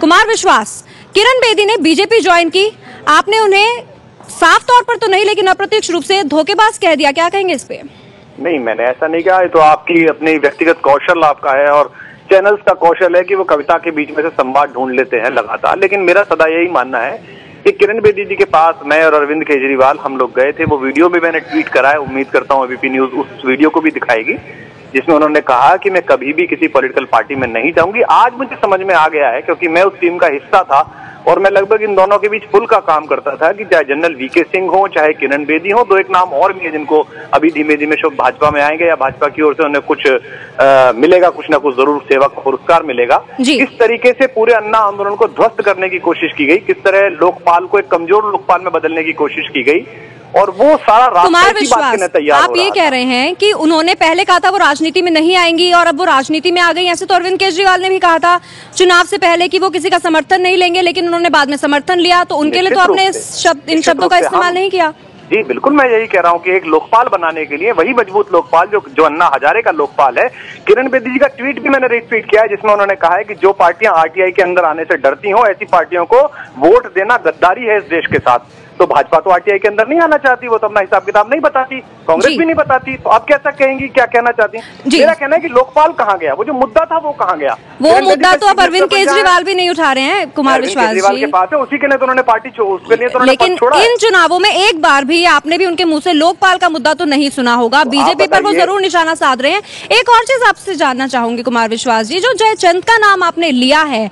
कुमार विश्वास, किरण बेदी ने BJP join की, आपने उन्हें साफ तौर पर तो नहीं लेकिन अप्रत्यक्ष रूप से धोखेबाज कह दिया, क्या कहेंगे इस पे? नहीं, मैंने ऐसा नहीं कहा। तो आपकी अपनी व्यक्तिगत कौशल आपका है और चैनल्स का कौशल है कि वो कविता के बीच में से संवाद ढूंढ लेते हैं लगातार। लेकिन मेरा सदा यही मानना है कि किरण बेदी जी के पास मैं और अरविंद केजरीवाल हम लोग गए थे। वो वीडियो भी मैंने ट्वीट करा है, उम्मीद करता हूँ एबीपी न्यूज उस वीडियो को भी दिखाएगी, जिसमें उन्होंने कहा कि मैं कभी भी किसी पॉलिटिकल पार्टी में नहीं जाऊंगी। आज मुझे समझ में आ गया है, क्योंकि मैं उस टीम का हिस्सा था और मैं लगभग इन दोनों के बीच पुल का काम करता था कि चाहे जनरल वीके सिंह हो, चाहे किरण बेदी हो। दो एक नाम और भी है जिनको अभी धीमे धीमे शो भाजपा में आएंगे या भाजपा की ओर से उन्हें कुछ मिलेगा, कुछ ना कुछ जरूर सेवा का पुरस्कार मिलेगा। किस तरीके से पूरे अन्ना आंदोलन को ध्वस्त करने की कोशिश की गई, किस तरह लोकपाल को एक कमजोर लोकपाल में बदलने की कोशिश की गई, और वो सारा कुमार विश्वास, आप ये कह रहे हैं कि उन्होंने पहले कहा था वो राजनीति में नहीं आएंगी और अब वो राजनीति में आ गई। ऐसे तो अरविंद केजरीवाल ने भी कहा था चुनाव से पहले कि वो किसी का समर्थन नहीं लेंगे, लेकिन उन्होंने बाद में समर्थन लिया। तो उनके लिए तो आपने इन शब्दों का इस्तेमाल नहीं किया। जी बिल्कुल, मैं यही कह रहा हूँ कि एक लोकपाल बनाने के लिए वही मजबूत लोकपाल जो अन्ना हजारे का लोकपाल है। किरण बेदी जी का ट्वीट भी मैंने रीट्वीट किया है, जिसमें उन्होंने कहा है कि जो पार्टियां आरटीआई के अंदर आने से डरती हो, ऐसी पार्टियों को वोट देना गद्दारी है इस देश के साथ। तो भाजपा तो आरटीआई के अंदर नहीं आना चाहती, वो तो अपना हिसाब किताब नहीं बताती, कांग्रेस भी नहीं बताती। तो आप कैसा कहेंगी, क्या कहना चाहती हैं? मेरा कहना है कि लोकपाल कहाँ गया, वो जो मुद्दा था वो कहाँ गया? वो मुद्दा तो अब अरविंद केजरीवाल भी नहीं उठा रहे हैं कुमार विश्वास जी के पास है, उसी के लिए तो उन्होंने पार्टी उसके लिए तो लेकिन इन चुनावों में एक बार भी आपने भी उनके मुंह से लोकपाल का मुद्दा तो नहीं सुना होगा। बीजेपी पर वो जरूर निशाना साध रहे हैं। एक और चीज आपसे जानना चाहूंगी कुमार विश्वास जी, जो जयचंद का नाम आपने लिया है,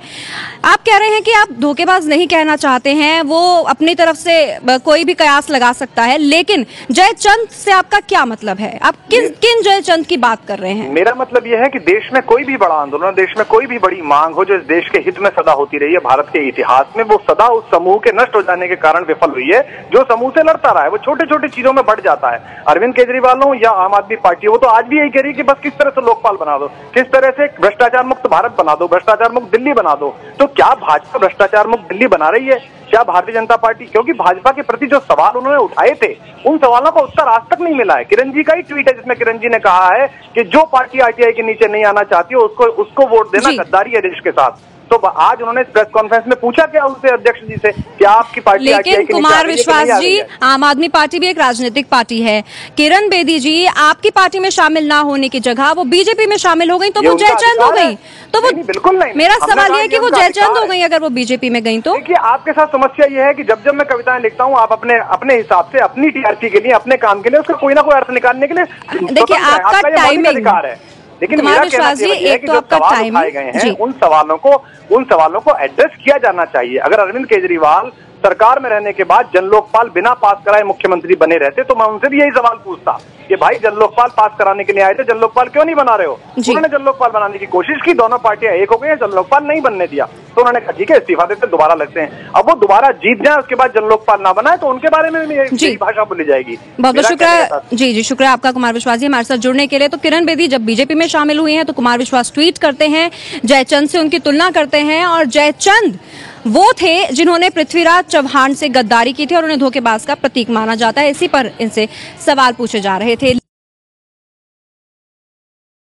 आप कह रहे हैं कि आप धोखेबाज नहीं कहना चाहते हैं, वो अपनी तरफ से कोई भी कयास लगा सकता है, लेकिन जयचंद से आपका क्या मतलब है? आप किन जयचंद की बात कर रहे हैं? मेरा मतलब यह है कि देश में कोई भी बड़ा आंदोलन, देश में कोई भी बड़ी मांग हो जो इस देश के हित में सदा होती रही है भारत के इतिहास में, वो सदा उस समूह के नष्ट हो जाने के कारण विफल हुई है। जो समूह से लड़ता रहा है वो छोटे छोटे चीजों में बढ़ जाता है। अरविंद केजरीवाल हो या आम आदमी पार्टी हो, वो तो आज भी यही कह रही है कि बस किस तरह से लोकपाल बना दो, किस तरह से भ्रष्टाचार मुक्त भारत बना दो, भ्रष्टाचार मुक्त दिल्ली बना दो। तो क्या भाजपा भ्रष्टाचार मुक्त दिल्ली बना रही है? क्या भारतीय जनता पार्टी, क्योंकि भाजपा के प्रति जो सवाल उन्होंने उठाए थे उन सवालों का उत्तर आज तक नहीं मिला है। किरण जी का ही ट्वीट है जिसमें किरण जी ने कहा है कि जो पार्टी आरटीआई के नीचे नहीं आना चाहती हो उसको वोट देना गद्दारी है देश के साथ। तो आज उन्होंने प्रेस कॉन्फ्रेंस में पूछा क्या उनसे, अध्यक्ष जी से, क्या आपकी पार्टी लेकिन कुमार विश्वास जी, आम आदमी पार्टी भी एक राजनीतिक पार्टी है। किरण बेदी जी आपकी पार्टी में शामिल ना होने की जगह वो बीजेपी में शामिल हो गई, तो वो जयचंद हो गई। तो वो बिल्कुल नहीं, मेरा सवाल ये है कि वो जयचंद हो गई अगर वो बीजेपी में गई तो? देखिए, आपके साथ समस्या ये है कि जब मैं कविताएं लिखता हूँ, आप अपने हिसाब से अपनी टीआरपी के लिए, अपने काम के लिए उसका कोई ना कोई अर्थ निकालने के लिए देखिए आपका टाइमिंग अधिकार है। लेकिन कुमार विश्वास जी, एक तो आपका टाइम उठाए गए हैं, उन सवालों को एड्रेस किया जाना चाहिए। अगर अरविंद केजरीवाल सरकार में रहने के बाद जन लोकपाल बिना पास कराए मुख्यमंत्री बने रहते तो मैं उनसे भी यही सवाल पूछता कि भाई जन लोकपाल पास कराने के लिए आए थे, जन लोकपाल क्यों नहीं बना रहे हो? उन्होंने जन लोकपाल बनाने की कोशिश की, दोनों पार्टियां एक हो गई, जन लोकपाल नहीं बनने दिया। तो उन्होंने कहा ठीक है, इस्तीफा देते दोबारा लगते हैं। अब वो दोबारा जीत जाए, उसके बाद जन लोकपाल ना बनाए तो उनके बारे में भी भाषा बोली जाएगी। बहुत बहुत शुक्रिया जी शुक्रिया आपका कुमार विश्वास जी हमारे साथ जुड़ने के लिए। तो किरण बेदी जब बीजेपी में शामिल हुई हैं तो कुमार विश्वास ट्वीट करते हैं, जयचंद से उनकी तुलना करते हैं, और जयचंद वो थे जिन्होंने पृथ्वीराज चव्हाण से गद्दारी की थी और उन्हें धोखेबाज का प्रतीक माना जाता है। इसी पर इनसे सवाल पूछे जा रहे थे।